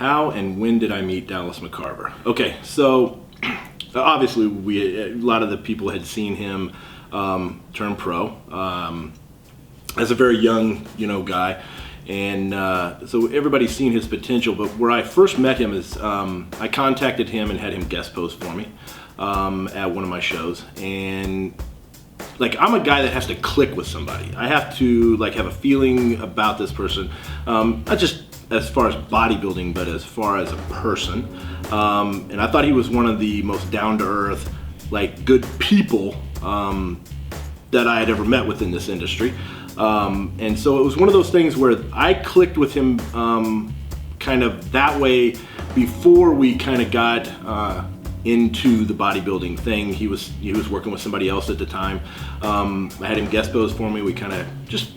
How and when did I meet Dallas McCarver? Okay, so obviously a lot of the people had seen him turn pro as a very young, guy, and so everybody's seen his potential. But where I first met him is I contacted him and had him guest post for me at one of my shows, and I'm a guy that has to click with somebody. I have to have a feeling about this person, not just as far as bodybuilding, but as far as a person. And I thought he was one of the most down-to-earth, good people that I had ever met within this industry. And so it was one of those things where I clicked with him kind of that way before we kind of got into the bodybuilding thing. He was working with somebody else at the time. I had him guest pose for me. We kind of just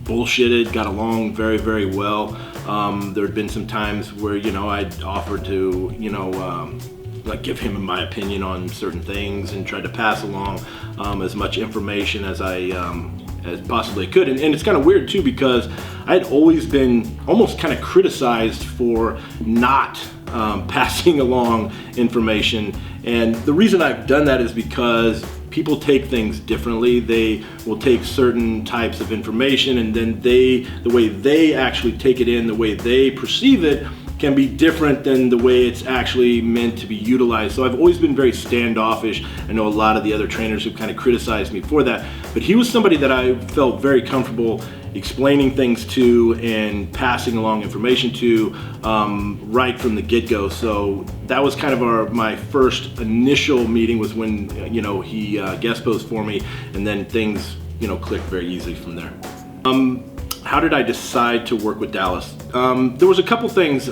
bullshitted, got along very, very well. There had been some times where, I'd offered to, give him my opinion on certain things and tried to pass along as much information as I as possibly could. And it's kind of weird too, because I'd always been almost kind of criticized for not passing along information. And the reason I've done that is because people take things differently. They will take certain types of information, and then the way they actually take it in, the way they perceive it, can be different than the way it's actually meant to be utilized. So I've always been very standoffish. I know a lot of the other trainers who've kind of criticized me for that, but he was somebody that I felt very comfortable explaining things to and passing along information to right from the get-go. So that was kind of my first initial meeting, was when he guest posed for me, and then things clicked very easily from there. How did I decide to work with Dallas? There was a couple things.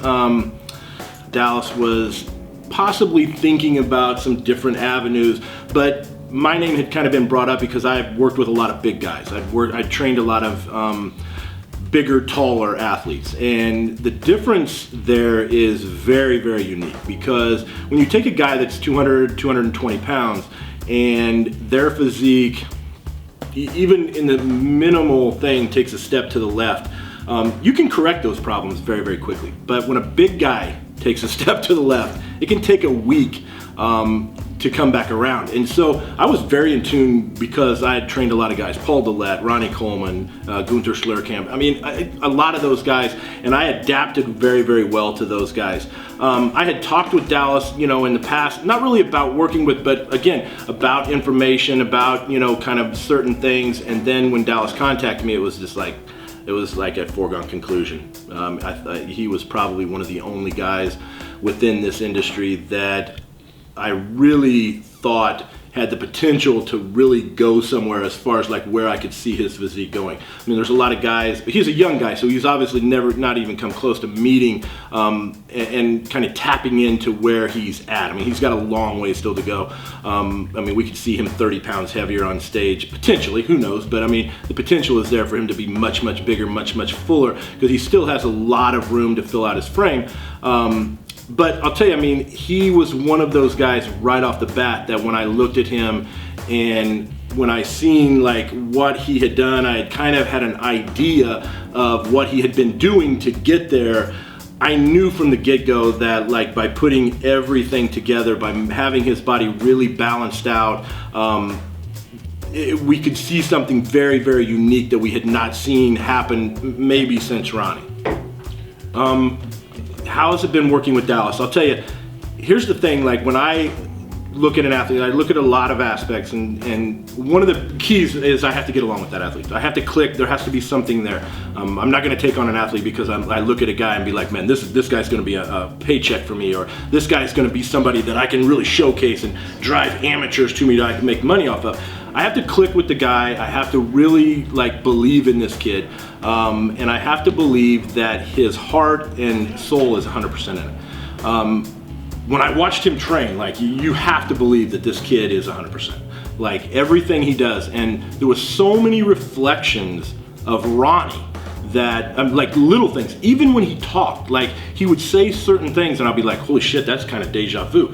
Dallas was possibly thinking about some different avenues, but my name had kind of been brought up because I've worked with a lot of big guys. I trained a lot of bigger, taller athletes, and the difference there is very, very unique, because when you take a guy that's 200, 220 pounds and their physique, even in the minimal thing, takes a step to the left, you can correct those problems very, very quickly. But when a big guy takes a step to the left, it can take a week to come back around. And so I was very in tune, because I had trained a lot of guys: Paul Dillette, Ronnie Coleman, Gunther Schlurkamp. I mean, a lot of those guys, and I adapted very, very well to those guys. I had talked with Dallas, in the past, not really about working with, but again, about information, about, kind of certain things. And then when Dallas contacted me, it was just it was like a foregone conclusion. He was probably one of the only guys within this industry that I really thought had the potential to really go somewhere as far as where I could see his physique going. I mean, there's a lot of guys, but he's a young guy, so he's obviously not even come close to meeting and kind of tapping into where he's at. I mean, he's got a long way still to go. I mean, we could see him 30 pounds heavier on stage, potentially, who knows, but I mean, the potential is there for him to be much, much bigger, much, much fuller, because he still has a lot of room to fill out his frame. But I'll tell you, I mean, he was one of those guys right off the bat that when I looked at him and when I seen what he had done, I had kind of had an idea of what he had been doing to get there. I knew from the get-go that by putting everything together, by having his body really balanced out, we could see something very, very unique that we had not seen happen maybe since Ronnie. How has it been working with Dallas? I'll tell you, here's the thing, when I look at an athlete, I look at a lot of aspects, and one of the keys is I have to get along with that athlete. I have to click, there has to be something there. I'm not gonna take on an athlete because I look at a guy and be like, man, this guy's gonna be a paycheck for me, or this guy's gonna be somebody that I can really showcase and drive amateurs to me that I can make money off of. I have to click with the guy. I have to really believe in this kid, and I have to believe that his heart and soul is 100% in it. When I watched him train, you have to believe that this kid is 100%. Everything he does, and there was so many reflections of Ronnie that little things. Even when he talked, he would say certain things, and I'd be like, holy shit, that's kind of deja vu.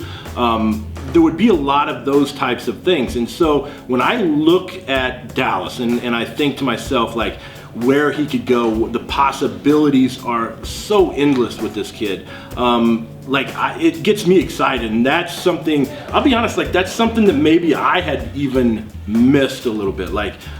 There would be a lot of those types of things. And so when I look at Dallas and I think to myself, where he could go. The possibilities are so endless with this kid. It gets me excited, and that's something, I'll be honest, like that's something that maybe I had even missed a little bit.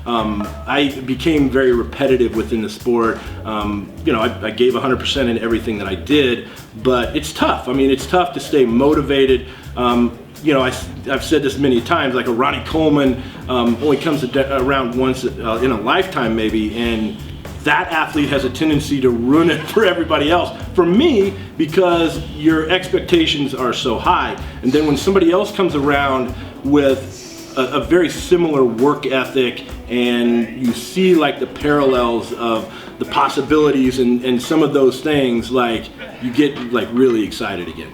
I became very repetitive within the sport. I gave 100% in everything that I did, but it's tough. I mean, it's tough to stay motivated. I've said this many times, like a Ronnie Coleman only comes around once in a lifetime maybe, and that athlete has a tendency to ruin it for everybody else. For me, because your expectations are so high, and then when somebody else comes around with a very similar work ethic, and you see like the parallels of the possibilities and some of those things, like you get like really excited again.